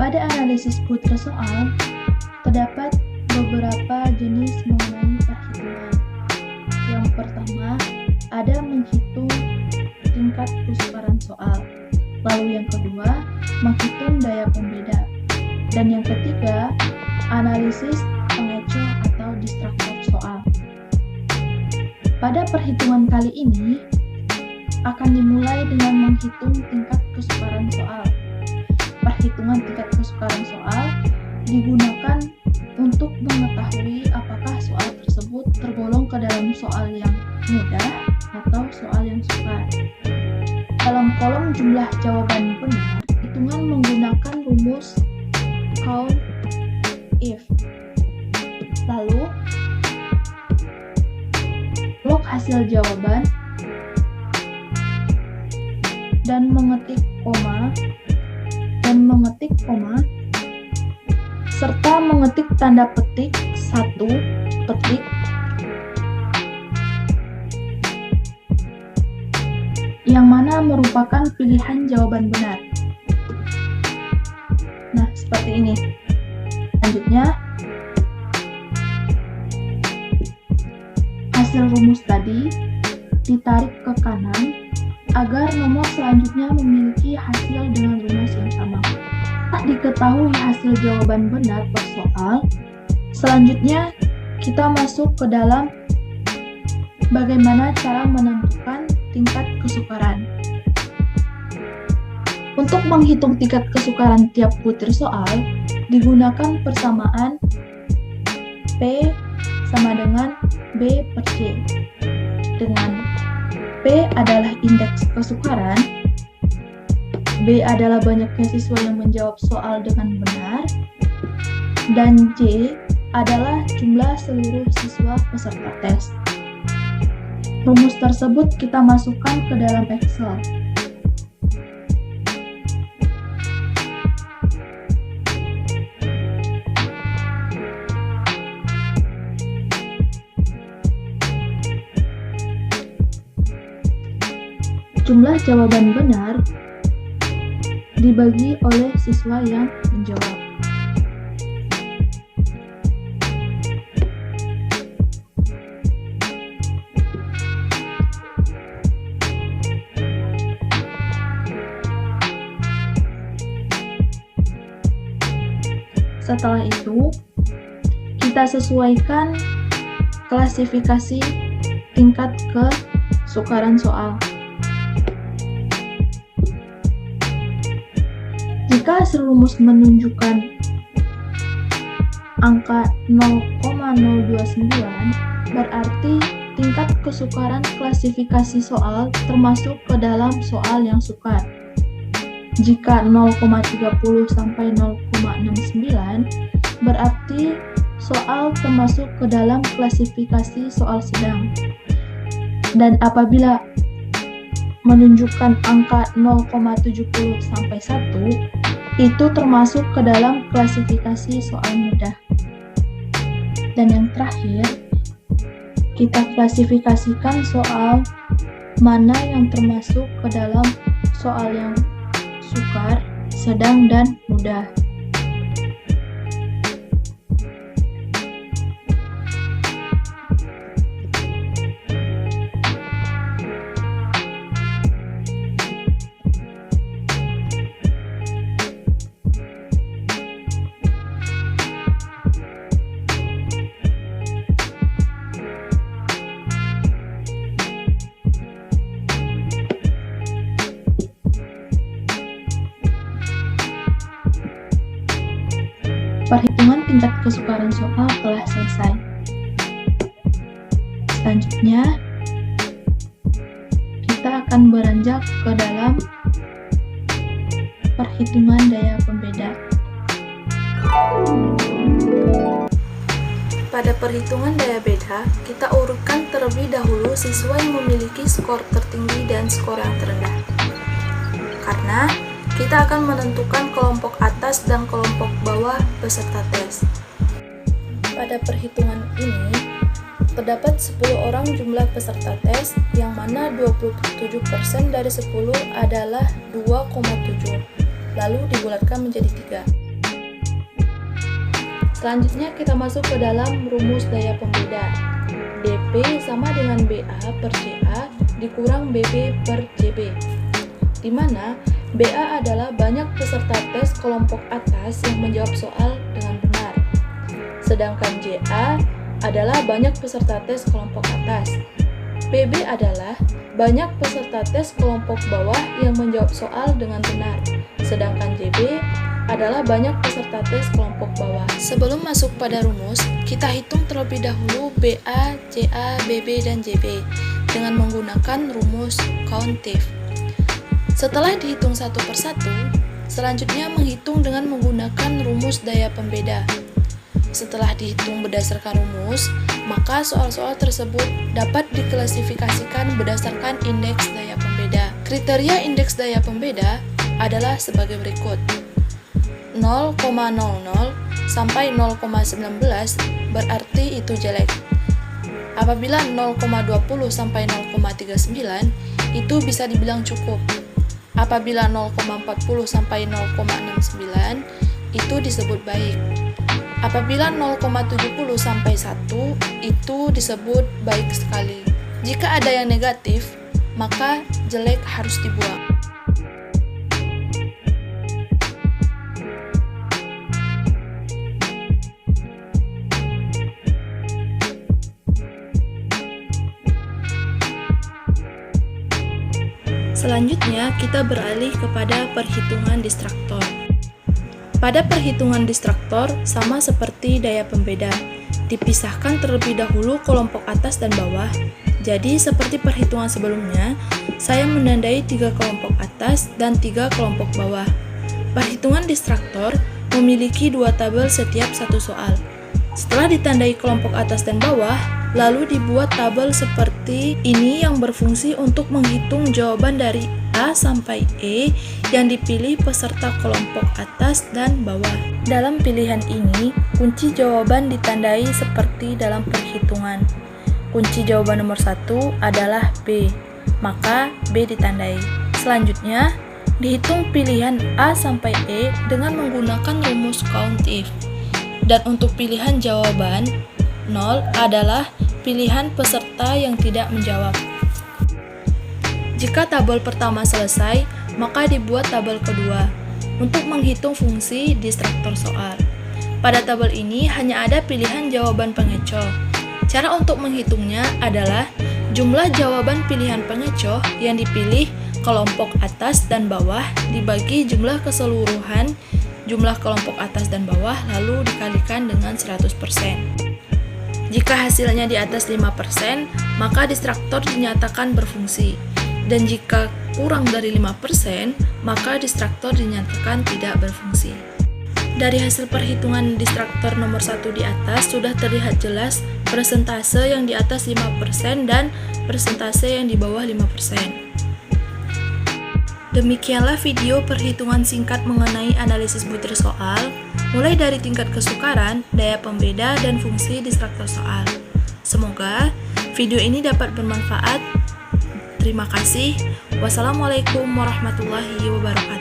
Pada analisis putra soal, terdapat beberapa jenis mengenai perhitungan. Yang pertama, ada menghitung tingkat kesukaran soal. Lalu yang kedua, menghitung daya pembeda. Dan yang ketiga, analisis pengecoh atau distraktor soal. Pada perhitungan kali ini, akan dimulai dengan menghitung tingkat kesukaran soal. Perhitungan tingkat kesukaran soal digunakan untuk mengetahui apakah soal tersebut tergolong ke dalam soal yang mudah atau soal yang sukar. Dalam kolom jumlah jawaban benar, hitungan menggunakan rumus count if. Lalu, blok hasil jawaban dan mengetik koma, serta mengetik tanda petik 1 petik yang mana merupakan pilihan jawaban benar. Nah, seperti ini. Selanjutnya, hasil rumus tadi ditarik ke kanan agar nomor selanjutnya memiliki hasil dengan rumus yang sama. Setelah diketahui hasil jawaban benar per soal, selanjutnya kita masuk ke dalam bagaimana cara menentukan tingkat kesukaran. Untuk menghitung tingkat kesukaran tiap butir soal, digunakan persamaan P sama dengan B per C, dengan P adalah indeks kesukaran, B adalah banyaknya siswa yang menjawab soal dengan benar, dan J adalah jumlah seluruh siswa peserta tes. Rumus tersebut kita masukkan ke dalam Excel. Jumlah jawaban benar dibagi oleh siswa yang menjawab. Setelah itu, kita sesuaikan klasifikasi tingkat kesukaran soal. Jika hasil rumus menunjukkan angka 0,029, berarti tingkat kesukaran klasifikasi soal termasuk ke dalam soal yang sukar. Jika 0,30 sampai 0,69, berarti soal termasuk ke dalam klasifikasi soal sedang. Dan apabila menunjukkan angka 0,70 sampai 1, itu termasuk ke dalam klasifikasi soal mudah. Dan yang terakhir, kita klasifikasikan soal mana yang termasuk ke dalam soal yang sukar, sedang, dan mudah. Perhitungan tingkat kesukaran soal telah selesai. Selanjutnya, kita akan beranjak ke dalam perhitungan daya pembeda. Pada perhitungan daya beda, kita urutkan terlebih dahulu siswa yang memiliki skor tertinggi dan skor yang terendah. Karena kita akan menentukan kelompok atas dan kelompok bawah peserta tes. Pada perhitungan ini, terdapat 10 orang jumlah peserta tes, yang mana 27% dari 10 adalah 2,7, lalu dibulatkan menjadi 3. Selanjutnya kita masuk ke dalam rumus daya pembeda. DP sama dengan BA per CA dikurang BB per CB, di mana BA adalah banyak peserta tes kelompok atas yang menjawab soal dengan benar, sedangkan JA adalah banyak peserta tes kelompok atas. PB adalah banyak peserta tes kelompok bawah yang menjawab soal dengan benar, sedangkan JB adalah banyak peserta tes kelompok bawah. Sebelum masuk pada rumus, kita hitung terlebih dahulu BA, CA, BB, dan JB dengan menggunakan rumus countif. Setelah dihitung satu persatu, selanjutnya menghitung dengan menggunakan rumus daya pembeda. Setelah dihitung berdasarkan rumus, maka soal-soal tersebut dapat diklasifikasikan berdasarkan indeks daya pembeda. Kriteria indeks daya pembeda adalah sebagai berikut. 0,00 sampai 0,19 berarti itu jelek. Apabila 0,20 sampai 0,39 itu bisa dibilang cukup. Apabila 0,40 sampai 0,69 itu disebut baik. Apabila 0,70 sampai 1 itu disebut baik sekali. Jika ada yang negatif, maka jelek harus dibuang. Selanjutnya, kita beralih kepada perhitungan distraktor. Pada perhitungan distraktor, sama seperti daya pembeda, dipisahkan terlebih dahulu kelompok atas dan bawah. Jadi, seperti perhitungan sebelumnya, saya menandai 3 kelompok atas dan 3 kelompok bawah. Perhitungan distraktor memiliki 2 tabel setiap satu soal. Setelah ditandai kelompok atas dan bawah, lalu dibuat tabel seperti ini yang berfungsi untuk menghitung jawaban dari A sampai E yang dipilih peserta kelompok atas dan bawah. Dalam pilihan ini, kunci jawaban ditandai seperti dalam perhitungan. Kunci jawaban nomor 1 adalah B, maka B ditandai. Selanjutnya, dihitung pilihan A sampai E dengan menggunakan rumus countif. Dan untuk pilihan jawaban 0 adalah pilihan peserta yang tidak menjawab. Jika tabel pertama selesai, maka dibuat tabel kedua untuk menghitung fungsi distraktor soal. Pada tabel ini hanya ada pilihan jawaban pengecoh. Cara untuk menghitungnya adalah jumlah jawaban pilihan pengecoh yang dipilih kelompok atas dan bawah dibagi jumlah keseluruhan jumlah kelompok atas dan bawah lalu dikalikan dengan 100%. Jika hasilnya di atas 5%, maka distraktor dinyatakan berfungsi. Dan jika kurang dari 5%, maka distraktor dinyatakan tidak berfungsi. Dari hasil perhitungan distraktor nomor 1 di atas sudah terlihat jelas persentase yang di atas 5% dan persentase yang di bawah 5%. Demikianlah video perhitungan singkat mengenai analisis butir soal, mulai dari tingkat kesukaran, daya pembeda, dan fungsi distraktor soal. Semoga video ini dapat bermanfaat. Terima kasih. Wassalamualaikum warahmatullahi wabarakatuh.